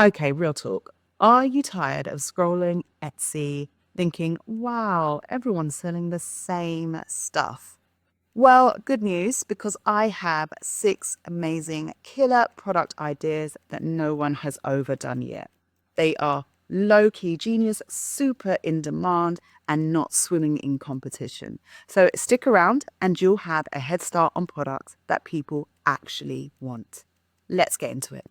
Okay, real talk. Are you tired of scrolling Etsy thinking, wow, everyone's selling the same stuff? Well, good news because I have 6 amazing killer product ideas that no one has overdone yet. They are low key genius, super in demand, and not swimming in competition. So stick around and you'll have a head start on products that people actually want. Let's get into it.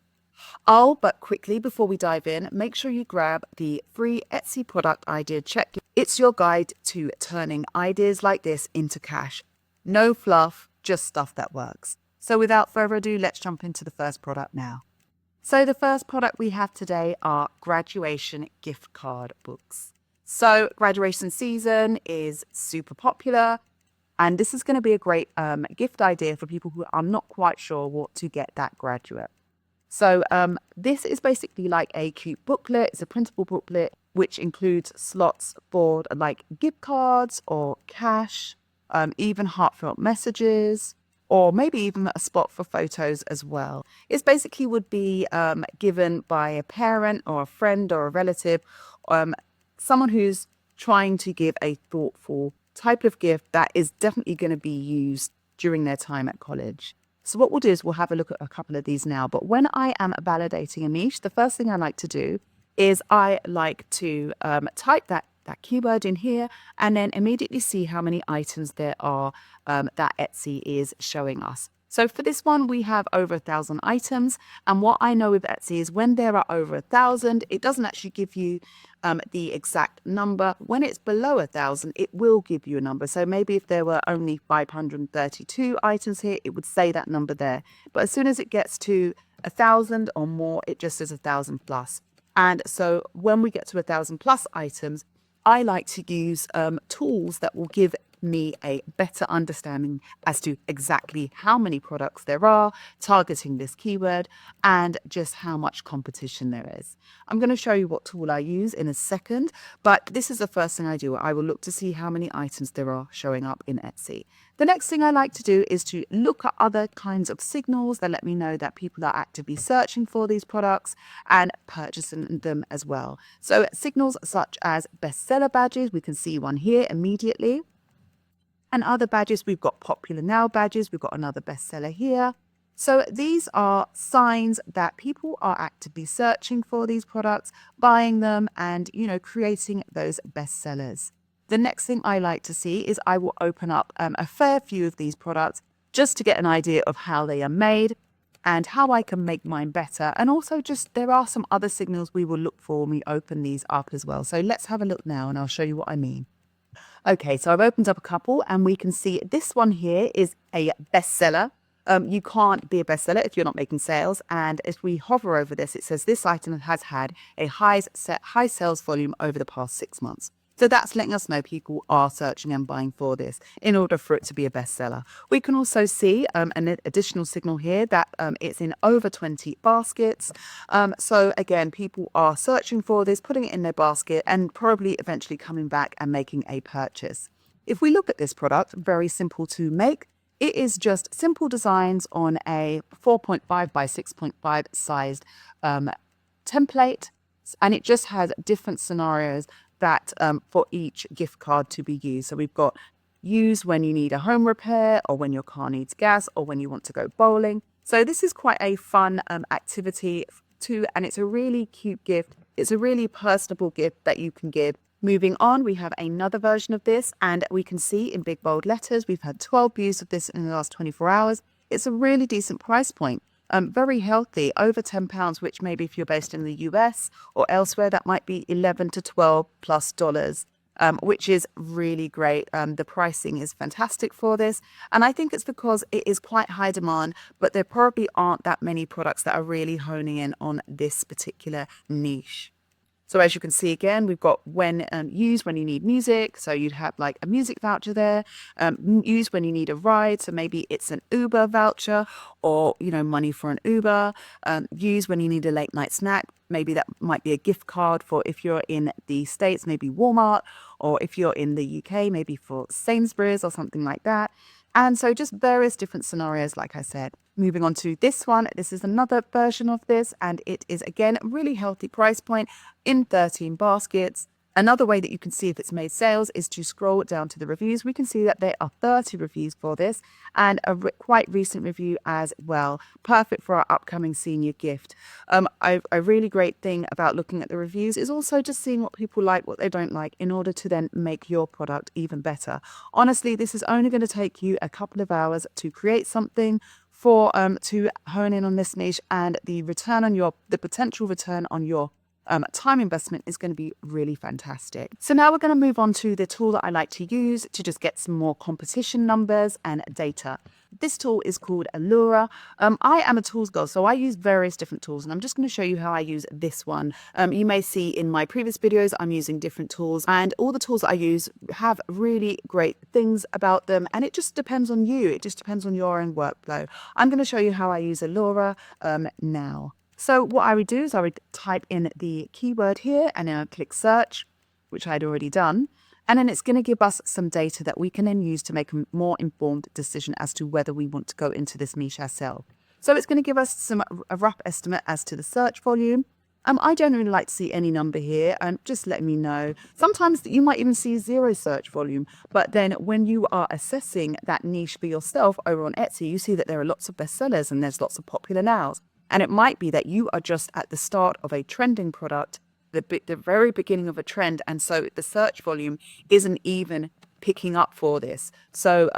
Oh, but quickly before we dive in, make sure you grab the free Etsy product idea checklist. It's your guide to turning ideas like this into cash. No fluff, just stuff that works. So without further ado, let's jump into the first product now. So the first product we have today are graduation gift card books. So graduation season is super popular. And this is going to be a great gift idea for people who are not quite sure what to get that graduate. So this is basically like a cute booklet. It's a printable booklet, which includes slots for like gift cards or cash, even heartfelt messages, or maybe even a spot for photos as well. It basically would be given by a parent or a friend or a relative, someone who's trying to give a thoughtful type of gift that is definitely going to be used during their time at college. So what we'll do is we'll have a look at a couple of these now. But when I am validating a niche, the first thing I like to do is I like to type that keyword in here and then immediately see how many items there are that Etsy is showing us. So for this one, we have over 1,000 items. And what I know with Etsy is when there are over 1,000, it doesn't actually give you the exact number. When it's below 1,000, it will give you a number. So maybe if there were only 532 items here, it would say that number there. But as soon as it gets to 1,000 or more, it just says 1,000 plus. And so when we get to 1,000 plus items, I like to use tools that will give me a better understanding as to exactly how many products there are, targeting this keyword, and just how much competition there is. I'm going to show you what tool I use in a second, but this is the first thing I do. I will look to see how many items there are showing up in Etsy. The next thing I like to do is to look at other kinds of signals that let me know that people are actively searching for these products and purchasing them as well. So signals such as bestseller badges, we can see one here immediately. And other badges, we've got popular now badges, we've got another bestseller here. So these are signs that people are actively searching for these products, buying them, and, creating those bestsellers. The next thing I like to see is I will open up a fair few of these products just to get an idea of how they are made and how I can make mine better. And also just there are some other signals we will look for when we open these up as well. So let's have a look now and I'll show you what I mean. Okay, so I've opened up a couple and we can see this one here is a bestseller. You can't be a bestseller if you're not making sales. And if we hover over this, it says this item has had a high sales volume over the past 6 months. So that's letting us know people are searching and buying for this in order for it to be a bestseller. We can also see an additional signal here that it's in over 20 baskets. So again, people are searching for this, putting it in their basket and probably eventually coming back and making a purchase. If we look at this product, very simple to make. It is just simple designs on a 4.5 by 6.5 sized template. And it just has different scenarios that for each gift card to be used. So we've got use when you need a home repair or when your car needs gas or when you want to go bowling. So this is quite a fun activity too, and it's a really cute gift. It's a really personable gift that you can give. Moving on, we have another version of this and we can see in big bold letters, we've had 12 views of this in the last 24 hours. It's a really decent price point. Very healthy, over £10, which maybe if you're based in the US or elsewhere, that might be 11 to 12 plus dollars, which is really great. The pricing is fantastic for this. And I think it's because it is quite high demand, but there probably aren't that many products that are really honing in on this particular niche. So as you can see again, we've got when use when you need music. So you'd have like a music voucher there. Use when you need a ride. So maybe it's an Uber voucher or, money for an Uber. Use when you need a late night snack. Maybe that might be a gift card for if you're in the States, maybe Walmart, or if you're in the UK, maybe for Sainsbury's or something like that. And so just various different scenarios, like I said. Moving on to this one, this is another version of this, and it is again a really healthy price point in 13 baskets. Another way that you can see if it's made sales is to scroll down to the reviews. We can see that there are 30 reviews for this and a quite recent review as well. Perfect for our upcoming senior gift. A really great thing about looking at the reviews is also just seeing what people like, what they don't like, in order to then make your product even better. Honestly, this is only going to take you a couple of hours to create something for to hone in on this niche, and the potential return on your time investment is going to be really fantastic. So now we're going to move on to the tool that I like to use to just get some more competition numbers and data. This tool is called Allura. I am a tools girl, so I use various different tools, and I'm just going to show you how I use this one. You may see in my previous videos, I'm using different tools, and all the tools that I use have really great things about them, and it just depends on you. It just depends on your own workflow. I'm going to show you how I use Allura now. So what I would do is I would type in the keyword here and then I'll click search, which I'd already done. And then it's going to give us some data that we can then use to make a more informed decision as to whether we want to go into this niche ourselves. So it's going to give us a rough estimate as to the search volume. I generally like to see any number here, and just let me know. Sometimes you might even see 0 search volume, but then when you are assessing that niche for yourself over on Etsy, you see that there are lots of bestsellers and there's lots of popular nows. And it might be that you are just at the start of a trending product, the very beginning of a trend, and so the search volume isn't even picking up for this. So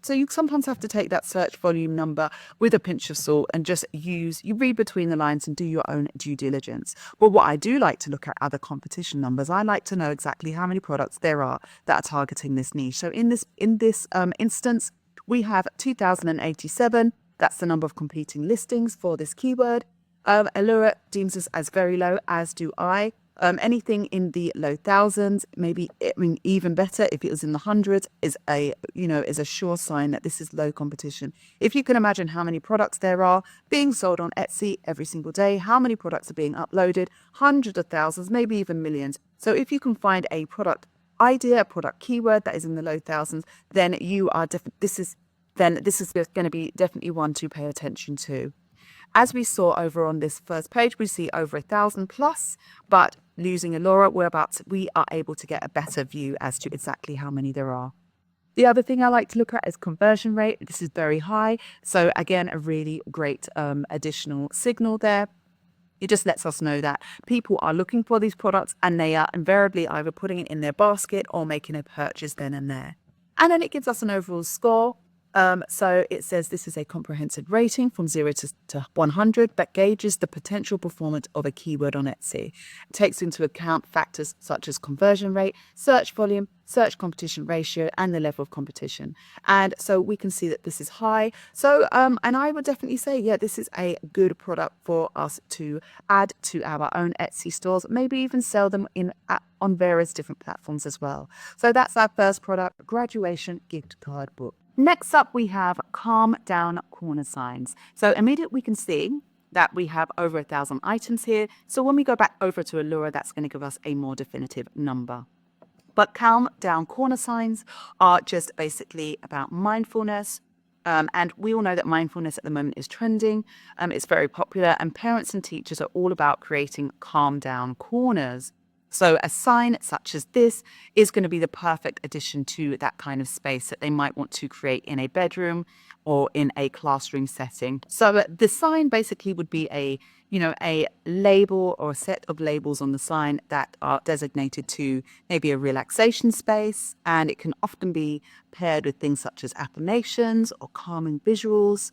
you sometimes have to take that search volume number with a pinch of salt and just you read between the lines and do your own due diligence. But what I do like to look at are the competition numbers. I like to know exactly how many products there are that are targeting this niche. So in this instance, we have 2,087. That's the number of competing listings for this keyword. Allura deems this as very low, as do I. Anything in the low thousands, maybe, I mean, even better if it was in the hundreds, is a sure sign that this is low competition. If you can imagine how many products there are being sold on Etsy every single day, how many products are being uploaded, hundreds of thousands, maybe even millions. So if you can find a product idea, a product keyword that is in the low thousands, then this is going to be definitely one to pay attention to. As we saw over on this first page, we see over 1,000 plus, but using Allura, we are able to get a better view as to exactly how many there are. The other thing I like to look at is conversion rate. This is very high. So again, a really great additional signal there. It just lets us know that people are looking for these products and they are invariably either putting it in their basket or making a purchase then and there. And then it gives us an overall score. So it says this is a comprehensive rating from 0 to 100 that gauges the potential performance of a keyword on Etsy. It takes into account factors such as conversion rate, search volume, search competition ratio, and the level of competition. And so we can see that this is high. So, and I would definitely say, yeah, this is a good product for us to add to our own Etsy stores, maybe even sell them on various different platforms as well. So that's our first product, graduation gift card book. Next up, we have calm down corner signs. So immediately we can see that we have over 1,000 items here. So when we go back over to Allura, that's going to give us a more definitive number. But calm down corner signs are just basically about mindfulness. And we all know that mindfulness at the moment is trending. It's very popular, and parents and teachers are all about creating calm down corners. So a sign such as this is going to be the perfect addition to that kind of space that they might want to create in a bedroom or in a classroom setting. So the sign basically would be a label or a set of labels on the sign that are designated to maybe a relaxation space, and it can often be paired with things such as affirmations or calming visuals.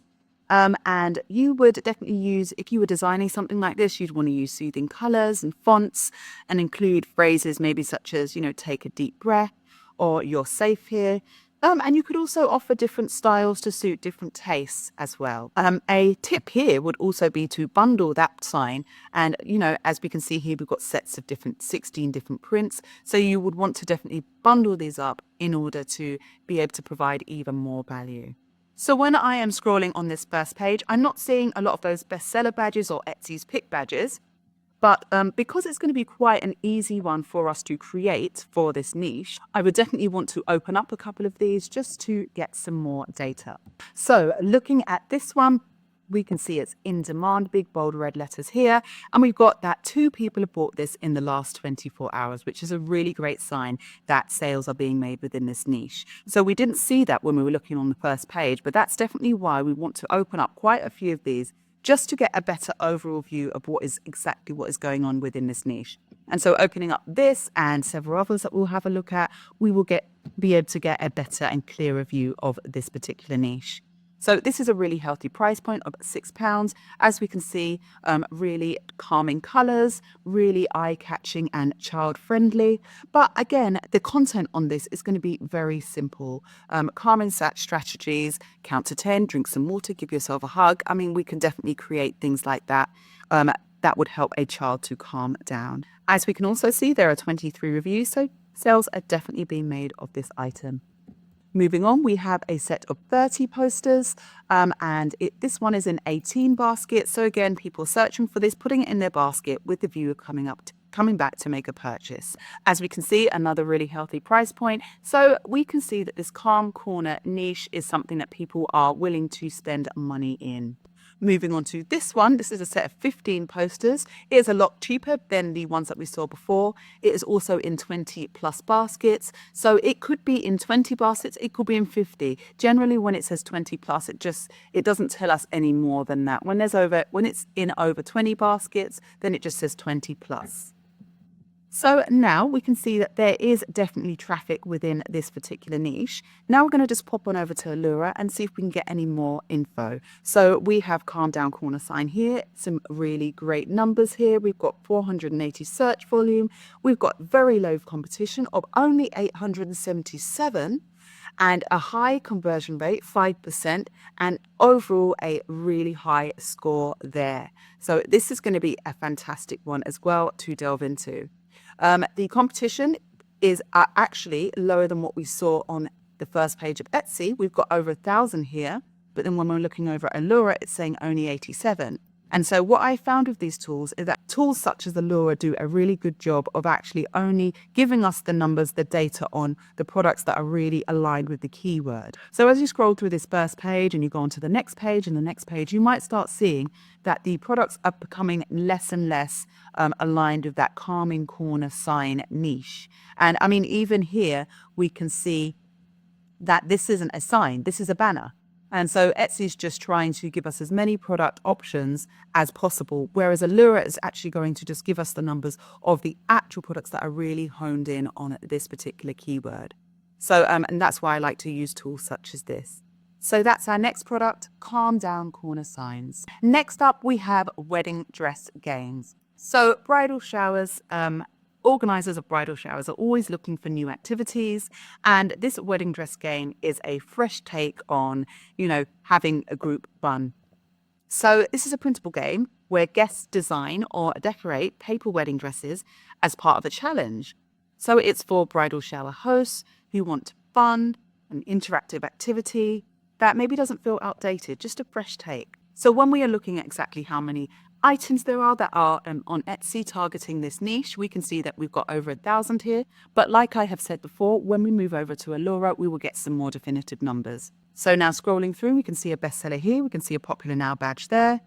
And you would definitely use, if you were designing something like this, you'd want to use soothing colors and fonts and include phrases maybe such as, take a deep breath or you're safe here. And you could also offer different styles to suit different tastes as well. A tip here would also be to bundle that sign. And, as we can see here, we've got sets of 16 different prints. So you would want to definitely bundle these up in order to be able to provide even more value. So when I am scrolling on this first page, I'm not seeing a lot of those bestseller badges or Etsy's pick badges. But because it's going to be quite an easy one for us to create for this niche, I would definitely want to open up a couple of these just to get some more data. So looking at this one, we can see it's in demand, big bold red letters here. And we've got that 2 people have bought this in the last 24 hours, which is a really great sign that sales are being made within this niche. So we didn't see that when we were looking on the first page, but that's definitely why we want to open up quite a few of these just to get a better overall view of what is going on within this niche. And so opening up this and several others that we'll have a look at, we will be able to get a better and clearer view of this particular niche. So this is a really healthy price point of £6. As we can see, really calming colors, really eye-catching and child-friendly. But again, the content on this is going to be very simple. Calming strategies, count to 10, drink some water, give yourself a hug. I mean, we can definitely create things like that. That would help a child to calm down. As we can also see, there are 23 reviews, so sales are definitely being made of this item. Moving on, we have a set of 30 posters, and this one is in 18 baskets. So again, people searching for this, putting it in their basket with the view of coming back to make a purchase. As we can see, another really healthy price point. So we can see that this calm corner niche is something that people are willing to spend money in. Moving on to this one, this is a set of 15 posters. It is a lot cheaper than the ones that we saw before. It is also in 20 plus baskets. So it could be in 20 baskets, it could be in 50. Generally, when it says 20 plus, it doesn't tell us any more than that. When it's in over 20 baskets, then it just says 20 plus. So now we can see that there is definitely traffic within this particular niche. Now we're going to just pop on over to Allura and see if we can get any more info. So we have calm down corner sign here, some really great numbers here. We've got 480 search volume. We've got very low competition of only 877 and a high conversion rate, 5%, and overall a really high score there. So this is going to be a fantastic one as well to delve into. The competition is actually lower than what we saw on the first page of Etsy. We've got over 1,000 here, but then when we're looking over at Allura, it's saying only 87. And so what I found with these tools is that tools such as Allura do a really good job of actually only giving us the numbers, the data on the products that are really aligned with the keyword. So as you scroll through this first page and you go on to the next page and the next page, you might start seeing that the products are becoming less and less aligned with that calming corner sign niche. And I mean, even here, we can see that this isn't a sign, this is a banner. And so Etsy is just trying to give us as many product options as possible, whereas Allura is actually going to just give us the numbers of the actual products that are really honed in on this particular keyword. So, and that's why I like to use tools such as this. So that's our next product, calm down corner signs. Next up, we have wedding dress games. So bridal showers, organizers of bridal showers are always looking for new activities, and this wedding dress game is a fresh take on, having a group fun. So this is a printable game where guests design or decorate paper wedding dresses as part of a challenge. So it's for bridal shower hosts who want fun, an interactive activity that maybe doesn't feel outdated, just a fresh take. So when we are looking at exactly how many items there are that are on Etsy targeting this niche, we can see that we've got over 1,000 here. But like I have said before, when we move over to Allura, we will get some more definitive numbers. So now scrolling through, we can see a bestseller here. We can see a popular now badge there.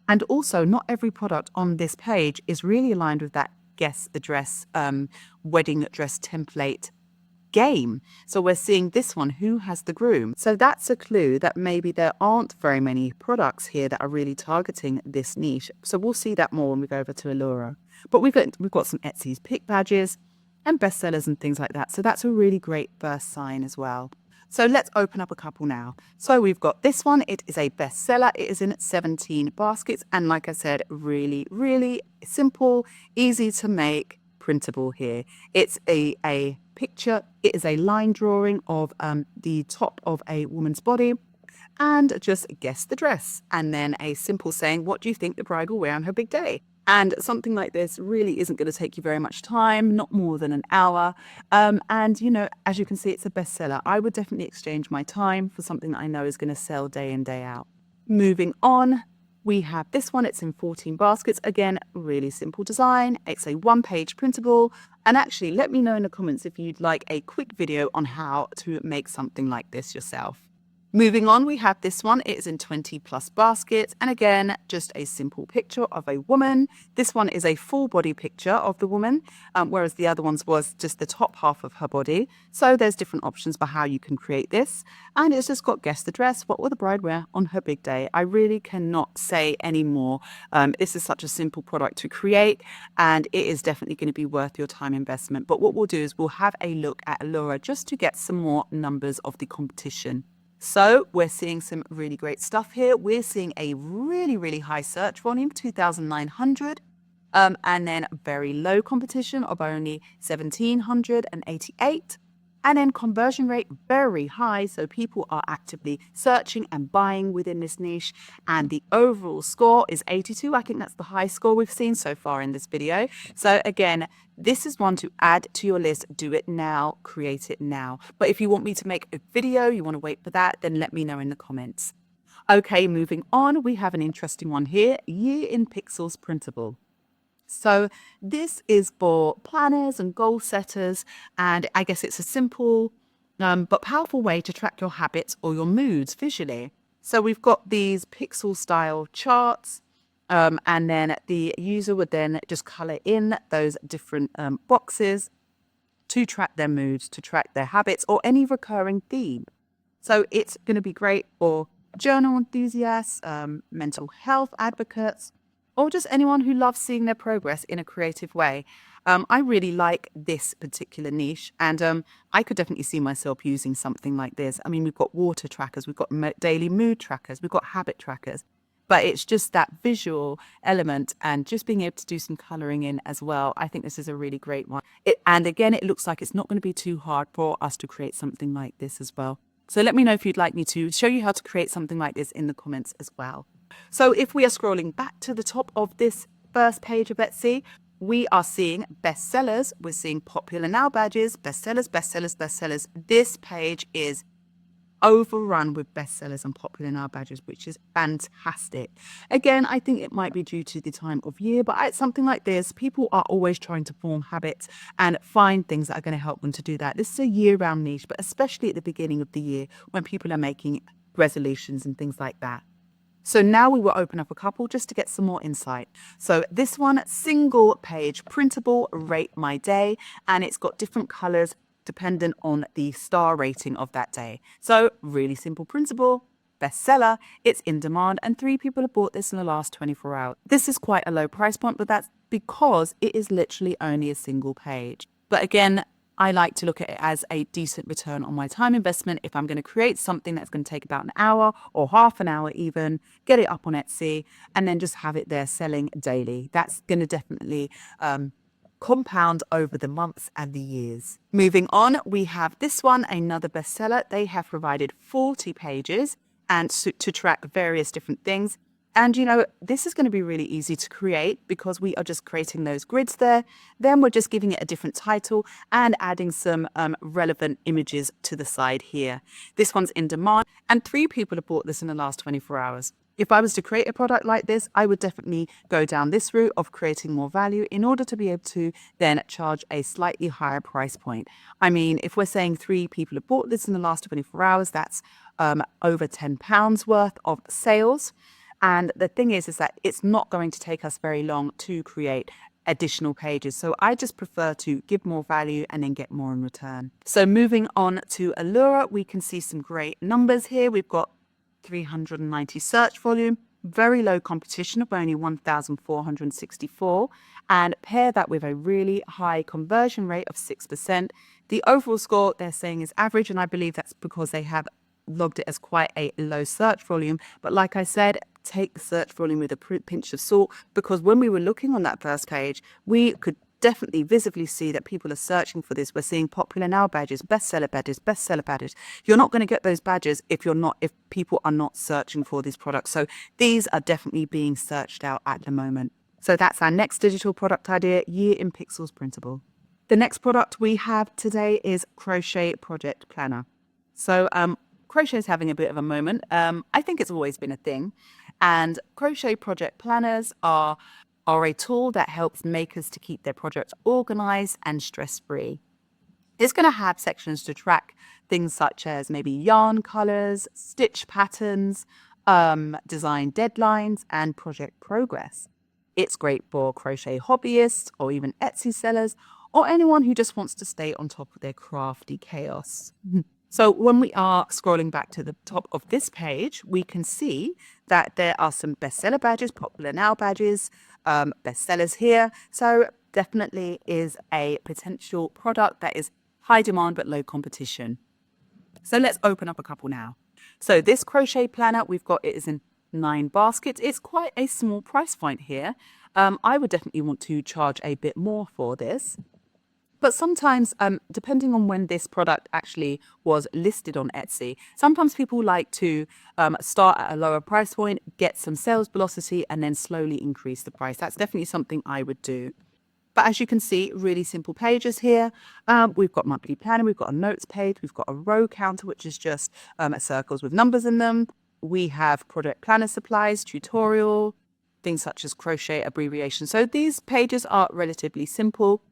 And also, not every product on this page is really aligned with that guest address, wedding dress template game. So we're seeing this one, who has the groom? So that's a clue that maybe there aren't very many products here that are really targeting this niche. So we'll see that more when we go over to Allura. But we've got some Etsy's pick badges and bestsellers and things like that. So that's a really great first sign as well. So let's open up a couple now. So we've got this one. It is a bestseller. It is in 17 baskets. And like I said, really, really simple, easy to make, printable here. It's a picture. It is a line drawing of the top of a woman's body, and just guess the dress, and then a simple saying, what do you think the bride will wear on her big day? And something like this really isn't going to take you very much time, not more than an hour. And, as you can see, it's a bestseller. I would definitely exchange my time for something that I know is going to sell day in, day out. Moving on, we have this one. It's in 14 baskets. Again, really simple design. It's a one-page printable. And actually, let me know in the comments if you'd like a quick video on how to make something like this yourself. Moving on, we have this one. It is in 20 plus baskets. And again, just a simple picture of a woman. This one is a full body picture of the woman, whereas the other ones was just the top half of her body. So there's different options for how you can create this. And it's just got guest address. What will the bride wear on her big day? I really cannot say any more. This is such a simple product to create, and it is definitely going to be worth your time investment. But what we'll do is we'll have a look at Allura just to get some more numbers of the competition. So we're seeing some really great stuff here. We're seeing a really high search volume, 2,900, and then very low competition of only 1,788. And then conversion rate very high, so people are actively searching and buying within this niche. And the overall score is 82. I think that's the high score we've seen so far in this video. So again, this is one to add to your list. Do it now, create it now. But if you want me to make a video, you want to wait for that, then let me know in the comments. Okay, moving on, we have an interesting one here, Year in Pixels printable. So this is for planners and goal setters, and I guess it's a simple but powerful way to track your habits or your moods visually. So we've got these pixel style charts, and then the user would then just color in those different boxes to track their moods, to track their habits, or any recurring theme. So it's going to be great for journal enthusiasts, mental health advocates, or just anyone who loves seeing their progress in a creative way. I really like this particular niche, and I could definitely see myself using something like this. I mean, we've got water trackers, we've got daily mood trackers, we've got habit trackers, but it's just that visual element and just being able to do some coloring in as well. I think this is a really great one. And again, it looks like it's not going to be too hard for us to create something like this as well. So let me know if you'd like me to show you how to create something like this in the comments as well. So if we are scrolling back to the top of this first page of Etsy, we are seeing bestsellers. We're seeing popular now badges, bestsellers, bestsellers, bestsellers. This page is overrun with bestsellers and popular now badges, which is fantastic. Again, I think it might be due to the time of year, but at something like this, people are always trying to form habits and find things that are going to help them to do that. This is a year-round niche, but especially at the beginning of the year when people are making resolutions and things like that. So now we will open up a couple just to get some more insight. So this one, single page printable, rate my day, and it's got different colors dependent on the star rating of that day. So really simple printable, bestseller, it's in demand, and 3 people have bought this in the last 24 hours. This is quite a low price point, but that's because it is literally only a single page. But again, I like to look at it as a decent return on my time investment. If I'm going to create something that's going to take about an hour or half an hour even, get it up on Etsy, and then just have it there selling daily. That's going to definitely compound over the months and the years. Moving on, we have this one, another bestseller. They have provided 40 pages and to track various different things. And, you know, this is going to be really easy to create because we are just creating those grids there. Then we're just giving it a different title and adding some relevant images to the side here. This one's in demand, and 3 people have bought this in the last 24 hours. If I was to create a product like this, I would definitely go down this route of creating more value in order to be able to then charge a slightly higher price point. I mean, if we're saying 3 people have bought this in the last 24 hours, that's over £10 worth of sales. And the thing is that it's not going to take us very long to create additional pages. So I just prefer to give more value and then get more in return. So moving on to Allura, we can see some great numbers here. We've got 390 search volume, very low competition of only 1,464, and pair that with a really high conversion rate of 6%. The overall score they're saying is average, and I believe that's because they have logged it as quite a low search volume. But like I said, take the search volume with a pinch of salt, because when we were looking on that first page, we could definitely visibly see that people are searching for this. We're seeing popular now badges, bestseller badges, bestseller badges. You're not going to get those badges if people are not searching for these products. So these are definitely being searched out at the moment. So that's our next digital product idea, Year in Pixels printable. The next product we have today is Crochet Project Planner. So crochet is having a bit of a moment. I think it's always been a thing. And crochet project planners are a tool that helps makers to keep their projects organized and stress-free. It's going to have sections to track things such as maybe yarn colors, stitch patterns, design deadlines, and project progress. It's great for crochet hobbyists or even Etsy sellers or anyone who just wants to stay on top of their crafty chaos. So when we are scrolling back to the top of this page, we can see that there are some bestseller badges, popular now badges, bestsellers here. So definitely is a potential product that is high demand but low competition. So let's open up a couple now. So this crochet planner, we've got it is in 9 baskets. It's quite a small price point here. I would definitely want to charge a bit more for this. But sometimes, depending on when this product actually was listed on Etsy, sometimes people like to start at a lower price point, get some sales velocity, and then slowly increase the price. That's definitely something I would do. But as you can see, really simple pages here. We've got monthly planner, we've got a notes page, we've got a row counter, which is just circles with numbers in them. We have project planner supplies, tutorial, things such as crochet abbreviations. So these pages are relatively simple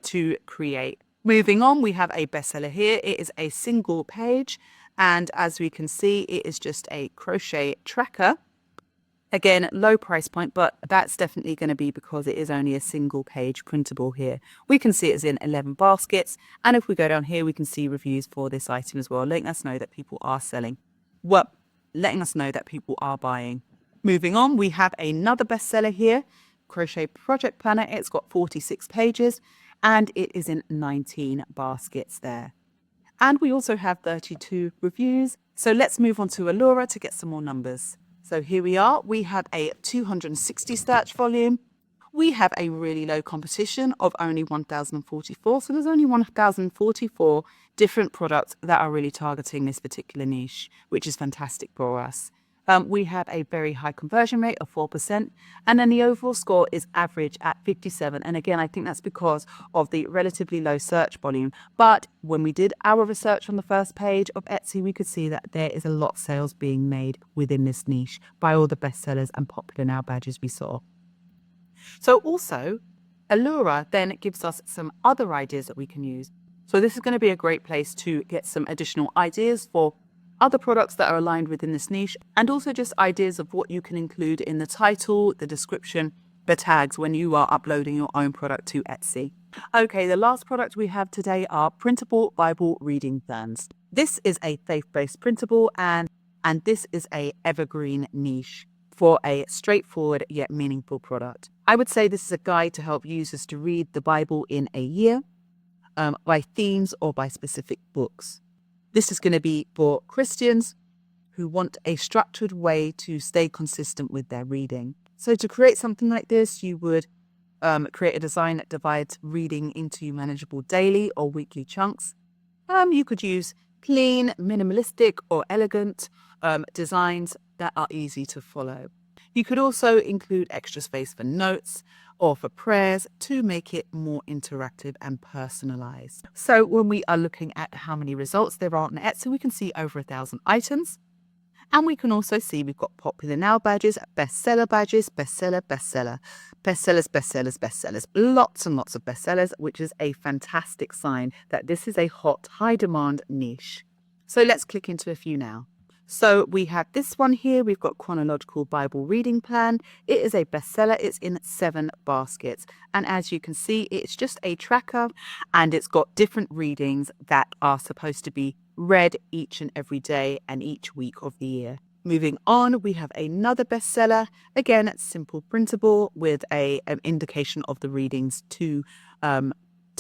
to create. Moving on, we have a bestseller here. It is a single page. And as we can see, it is just a crochet tracker. Again, low price point, but that's definitely going to be because it is only a single page printable here. We can see it's in 11 baskets. And if we go down here, we can see reviews for this item as well, letting us know that people are selling. Well, letting us know that people are buying. Moving on, we have another bestseller here, Crochet Project Planner. It's got 46 pages and it is in 19 baskets there. And we also have 32 reviews. So let's move on to Allura to get some more numbers. So here we are. We have a 260 search volume. We have a really low competition of only 1,044. So there's only 1,044 different products that are really targeting this particular niche, which is fantastic for us. We have a very high conversion rate of 4%, and then the overall score is average at 57. And again, I think that's because of the relatively low search volume. But when we did our research on the first page of Etsy, we could see that there is a lot of sales being made within this niche by all the bestsellers and popular now badges we saw. So also, Allura then gives us some other ideas that we can use. So this is going to be a great place to get some additional ideas for other products that are aligned within this niche, and also just ideas of what you can include in the title, the description, the tags when you are uploading your own product to Etsy. Okay, the last product we have today are printable Bible reading plans. This is a faith-based printable and this is a evergreen niche for a straightforward yet meaningful product. I would say this is a guide to help users to read the Bible in a year by themes or by specific books. This is going to be for Christians who want a structured way to stay consistent with their reading. So to create something like this, you would create a design that divides reading into manageable daily or weekly chunks. You could use clean, minimalistic, or elegant designs that are easy to follow. You could also include extra space for notes or for prayers to make it more interactive and personalized. So when we are looking at how many results there are on Etsy, we can see over 1,000 items. And we can also see we've got popular now badges, bestseller badges, bestseller, bestseller, bestsellers, bestsellers, bestsellers, lots and lots of bestsellers, which is a fantastic sign that this is a hot, high demand niche. So let's click into a few now. So we have this one here. We've got Chronological Bible Reading Plan. It is a bestseller. It's in 7 baskets. And as you can see, it's just a tracker and it's got different readings that are supposed to be read each and every day and each week of the year. Moving on, we have another bestseller. Again, it's simple printable with an indication of the readings to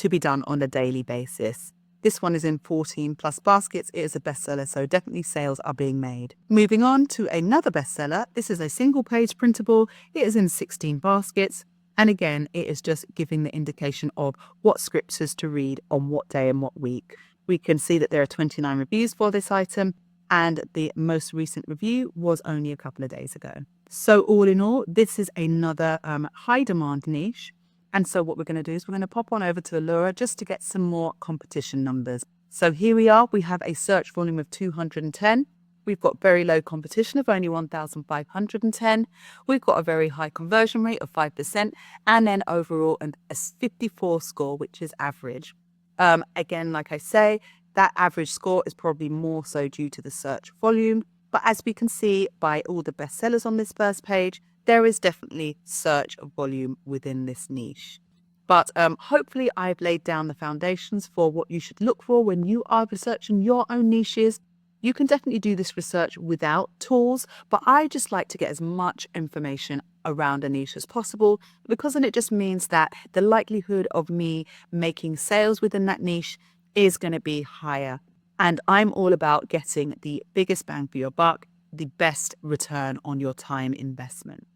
be done on a daily basis. This one is in 14 plus baskets. It is a bestseller, so definitely sales are being made. Moving on to another bestseller. This is a single page printable. It is in 16 baskets. And again, it is just giving the indication of what scriptures to read on what day and what week. We can see that there are 29 reviews for this item, and the most recent review was only a couple of days ago. So all in all, this is another high demand niche. And so what we're going to do is we're going to pop on over to Allura just to get some more competition numbers. So here we are. We have a search volume of 210. We've got very low competition of only 1,510. We've got a very high conversion rate of 5%, and then overall a 54 score, which is average. Again, like I say, that average score is probably more so due to the search volume. But as we can see by all the bestsellers on this first page, there is definitely search volume within this niche. But hopefully I've laid down the foundations for what you should look for when you are researching your own niches. You can definitely do this research without tools, but I just like to get as much information around a niche as possible, because then it just means that the likelihood of me making sales within that niche is going to be higher. And I'm all about getting the biggest bang for your buck, the best return on your time investment.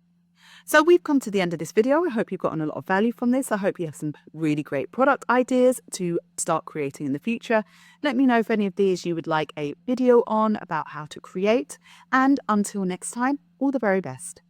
So we've come to the end of this video. I hope you've gotten a lot of value from this. I hope you have some really great product ideas to start creating in the future. Let me know if any of these you would like a video on about how to create. And until next time, all the very best.